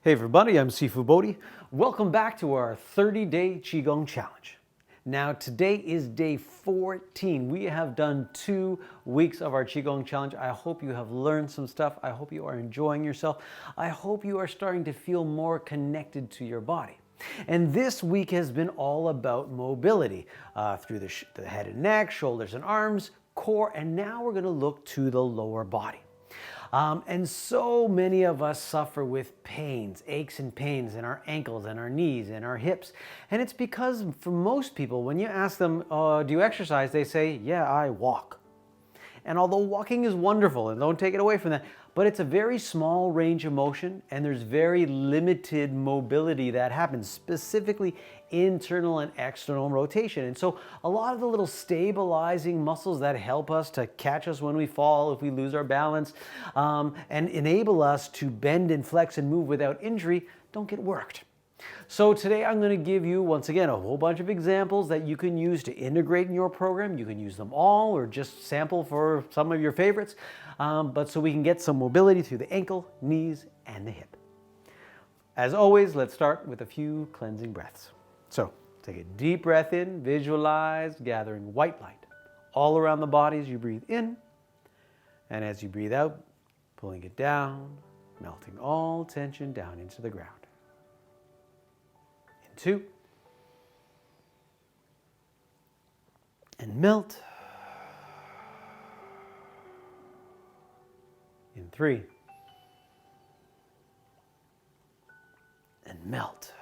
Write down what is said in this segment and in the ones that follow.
Hey everybody, I'm Sifu Bodhi. Welcome back to our 30-day Qigong challenge. Now today is day 14. We have done 2 weeks of our Qigong challenge. I hope you have learned some stuff. I hope you are enjoying yourself. I hope you are starting to feel more connected to your body. And this week has been all about mobility through the head and neck, shoulders and arms, core, and now we're going to look to the lower body. And so many of us suffer with pains, aches and pains in our ankles and our knees and our hips. And it's because for most people, when you ask them, do you exercise? They say, yeah, I walk. And although walking is wonderful, and don't take it away from that, but it's a very small range of motion and there's very limited mobility that happens, specifically internal and external rotation. And so a lot of the little stabilizing muscles that help us to catch us when we fall, if we lose our balance, and enable us to bend and flex and move without injury, don't get worked. So today I'm going to give you, once again, a whole bunch of examples that you can use to integrate in your program. You can use them all or just sample for some of your favorites, but so we can get some mobility through the ankle, knees, and the hip. As always, let's start with a few cleansing breaths. So take a deep breath in, visualize gathering white light all around the body as you breathe in, and as you breathe out, pulling it down, melting all tension down into the ground. 2, and melt. In 3, and melt.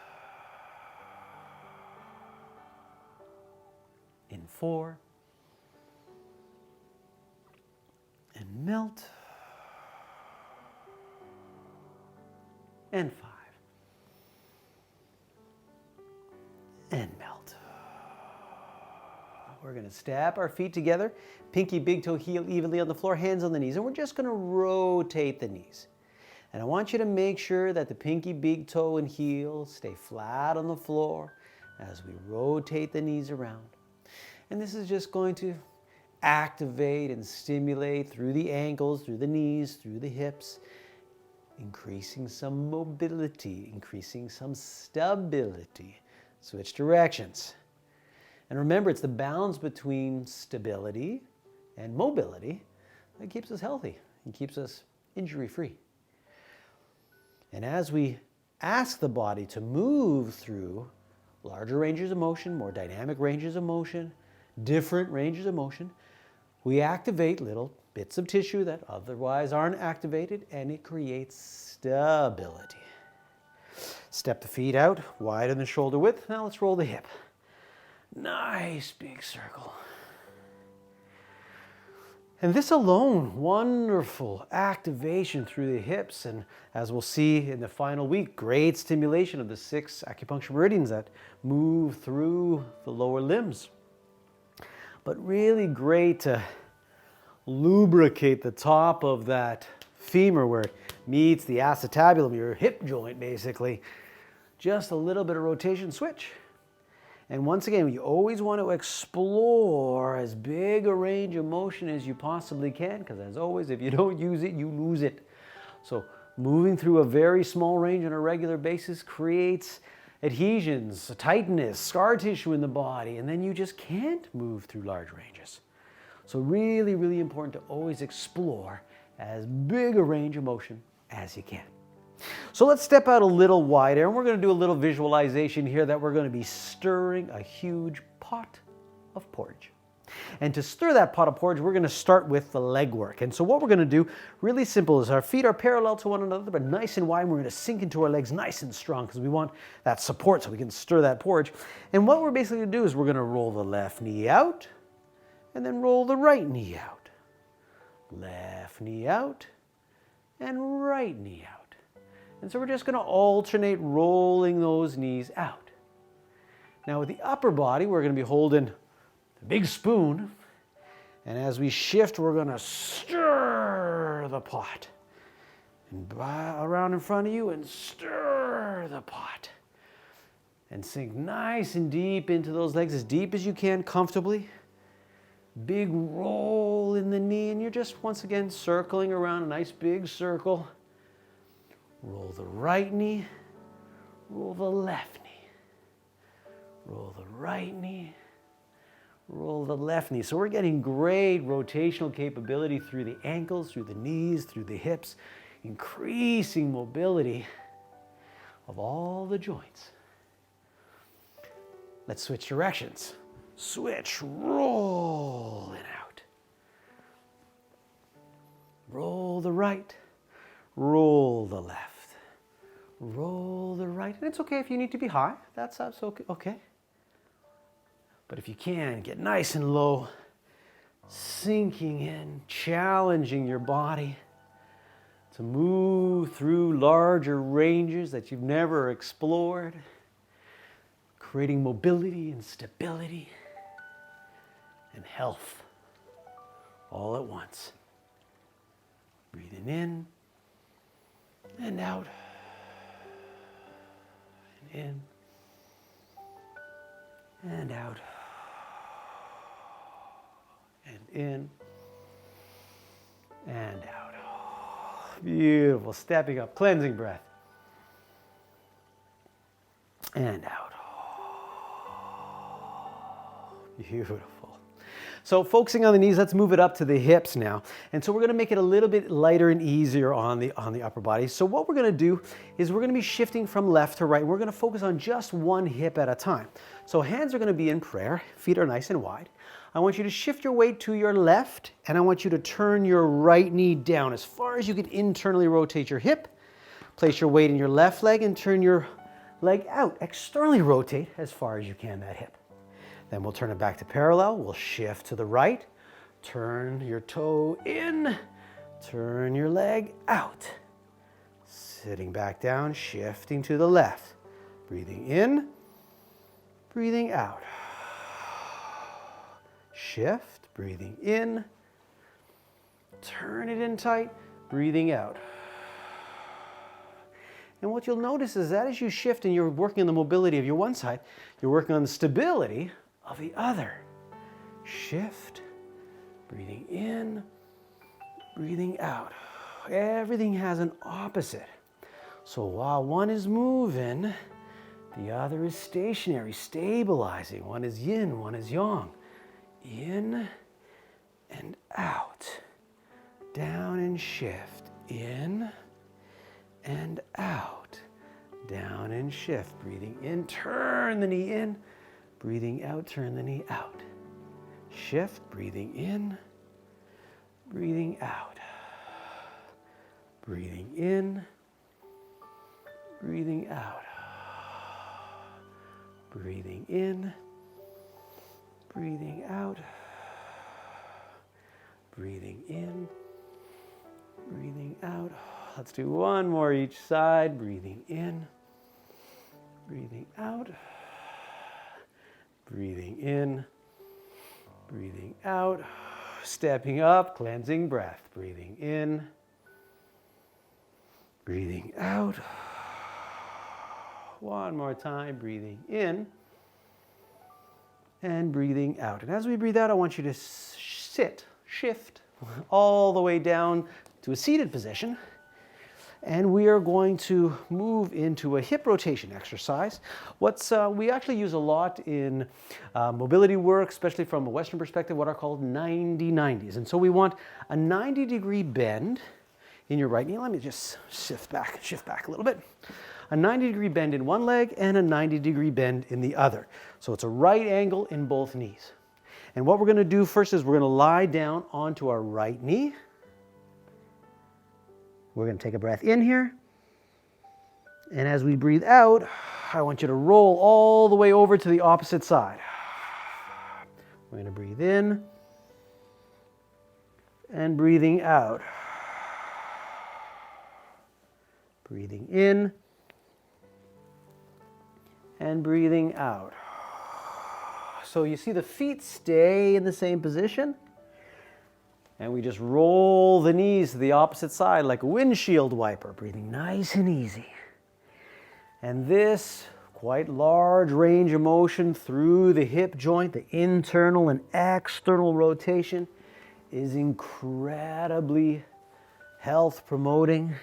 In 4, and melt. And 5. And melt. We're going to step our feet together, pinky, big toe, heel evenly on the floor, hands on the knees, and we're just going to rotate the knees. And I want you to make sure that the pinky, big toe, and heel stay flat on the floor as we rotate the knees around. And this is just going to activate and stimulate through the ankles, through the knees, through the hips, increasing some mobility, increasing some stability. Switch directions. And remember, it's the balance between stability and mobility that keeps us healthy and keeps us injury-free. And as we ask the body to move through larger ranges of motion, more dynamic ranges of motion, different ranges of motion, we activate little bits of tissue that otherwise aren't activated, and it creates stability. Step the feet out, widen the shoulder width. Now let's roll the hip. Nice big circle. And this alone, wonderful activation through the hips. And as we'll see in the final week, great stimulation of the 6 acupuncture meridians that move through the lower limbs. But really great to lubricate the top of that femur where it meets the acetabulum, your hip joint basically. Just a little bit of rotation, switch. And once again, you always want to explore as big a range of motion as you possibly can, because as always, if you don't use it, you lose it. So moving through a very small range on a regular basis creates adhesions, tightness, scar tissue in the body, and then you just can't move through large ranges. So really, really important to always explore as big a range of motion as you can. So let's step out a little wider, and we're going to do a little visualization here that we're going to be stirring a huge pot of porridge. And to stir that pot of porridge, we're going to start with the leg work. And so what we're going to do, really simple, is our feet are parallel to one another, but nice and wide. We're going to sink into our legs nice and strong because we want that support so we can stir that porridge. And what we're basically going to do is we're going to roll the left knee out and then roll the right knee out. Left knee out and right knee out. And so we're just going to alternate rolling those knees out. Now with the upper body, we're going to be holding the big spoon. And as we shift, we're going to stir the pot. And around in front of you and stir the pot. And sink nice and deep into those legs, as deep as you can comfortably. Big roll in the knee, and you're just once again circling around a nice big circle. Roll the right knee, roll the left knee. Roll the right knee, roll the left knee. So we're getting great rotational capability through the ankles, through the knees, through the hips, increasing mobility of all the joints. Let's switch directions. Switch, roll it out. Roll the right, roll the left, roll the right. And it's okay if you need to be high. That's okay. But if you can, get nice and low, sinking in, challenging your body to move through larger ranges that you've never explored, creating mobility and stability and health all at once. Breathing in and out, and in and out, and in and out. Beautiful. Stepping up, cleansing breath. And out. Beautiful. So focusing on the knees, let's move it up to the hips now. And so we're going to make it a little bit lighter and easier on the upper body. So what we're going to do is we're going to be shifting from left to right. We're going to focus on just one hip at a time. So hands are going to be in prayer. Feet are nice and wide. I want you to shift your weight to your left, and I want you to turn your right knee down as far as you can internally rotate your hip. Place your weight in your left leg and turn your leg out. Externally rotate as far as you can that hip. Then we'll turn it back to parallel. We'll shift to the right. Turn your toe in. Turn your leg out. Sitting back down, shifting to the left. Breathing in, breathing out. Shift, breathing in. Turn it in tight, breathing out. And what you'll notice is that as you shift and you're working on the mobility of your one side, you're working on the stability of the other. Shift, breathing in, breathing out. Everything has an opposite. So while one is moving, the other is stationary, stabilizing. One is yin, one is yang. In and out. Down and shift. In and out. Down and shift. Breathing in, turn the knee in. Breathing out, turn the knee out. Shift, breathing in, breathing out. Breathing in, breathing out. Breathing in, breathing out. Breathing in, breathing out. Let's do one more each side. Breathing in, breathing out. Breathing in, breathing out, stepping up, cleansing breath. Breathing in, breathing out. One more time, breathing in and breathing out. And as we breathe out, I want you to shift all the way down to a seated position. And we are going to move into a hip rotation exercise. We actually use a lot in mobility work, especially from a Western perspective, what are called 90-90s. And so we want a 90-degree bend in your right knee. Let me just shift back a little bit. A 90-degree bend in one leg and a 90-degree bend in the other. So it's a right angle in both knees. And what we're going to do first is we're going to lie down onto our right knee. We're going to take a breath in here. And as we breathe out, I want you to roll all the way over to the opposite side. We're going to breathe in and breathing out. Breathing in and breathing out. So you see the feet stay in the same position. And we just roll the knees to the opposite side like a windshield wiper, breathing nice and easy. And this quite large range of motion through the hip joint, the internal and external rotation, is incredibly health promoting.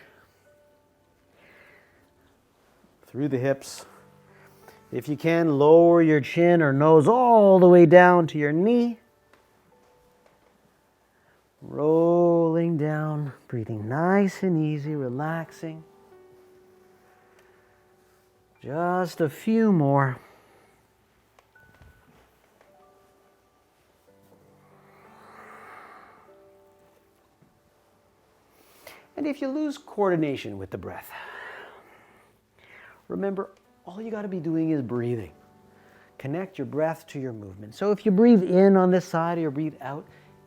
through the hips. If you can, lower your chin or nose all the way down to your knee. Rolling down, breathing nice and easy, relaxing. Just a few more. And if you lose coordination with the breath, remember, all you got to be doing is breathing. Connect your breath to your movement. So if you breathe in on this side or you breathe out,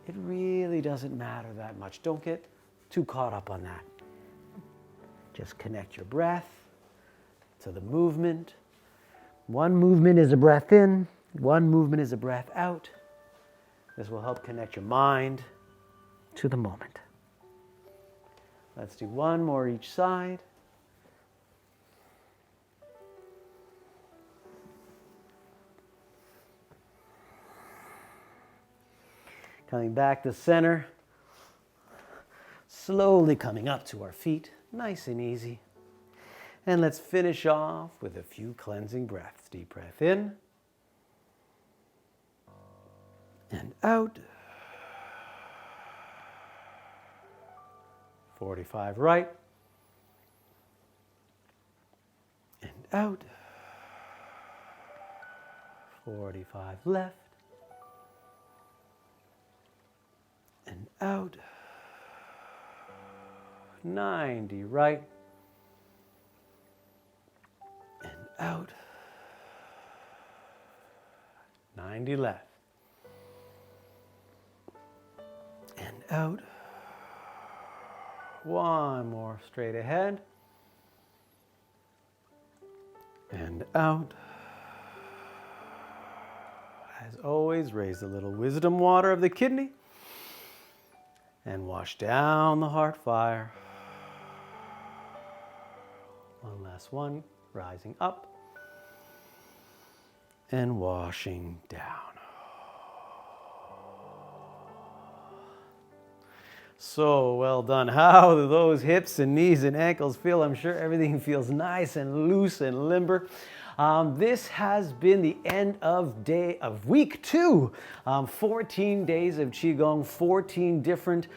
it really doesn't matter that much. Don't get too caught up on that. Just connect your breath to the movement. One movement is a breath in, one movement is a breath out. This will help connect your mind to the moment. Let's do one more each side. Coming back to center, slowly coming up to our feet, nice and easy. And let's finish off with a few cleansing breaths. Deep breath in and out. 45 right and out. 45 left. And out. 90 right. And out. 90 left. And out. One more straight ahead. And out. As always, raise the little wisdom water of the kidney. And wash down the heart fire. One last one, rising up and washing down. So well done. How do those hips and knees and ankles feel? I'm sure everything feels nice and loose and limber. This has been the end of week 2. 14 days of Qigong, 14 different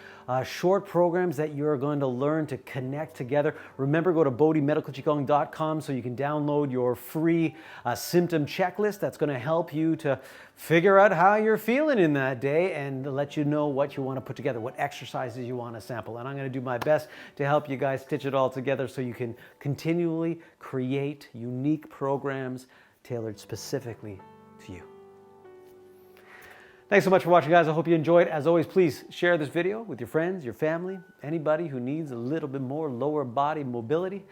short programs that you're going to learn to connect together. Remember, go to bodhimedicalqigong.com so you can download your free symptom checklist that's going to help you to figure out how you're feeling in that day and let you know what you want to put together, what exercises you want to sample. And I'm going to do my best to help you guys stitch it all together so you can continually create unique programs tailored specifically to you. Thanks so much for watching, guys. I hope you enjoyed. As always, please share this video with your friends, your family, anybody who needs a little bit more lower body mobility.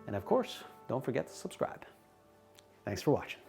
And of course, don't forget to subscribe. Thanks for watching.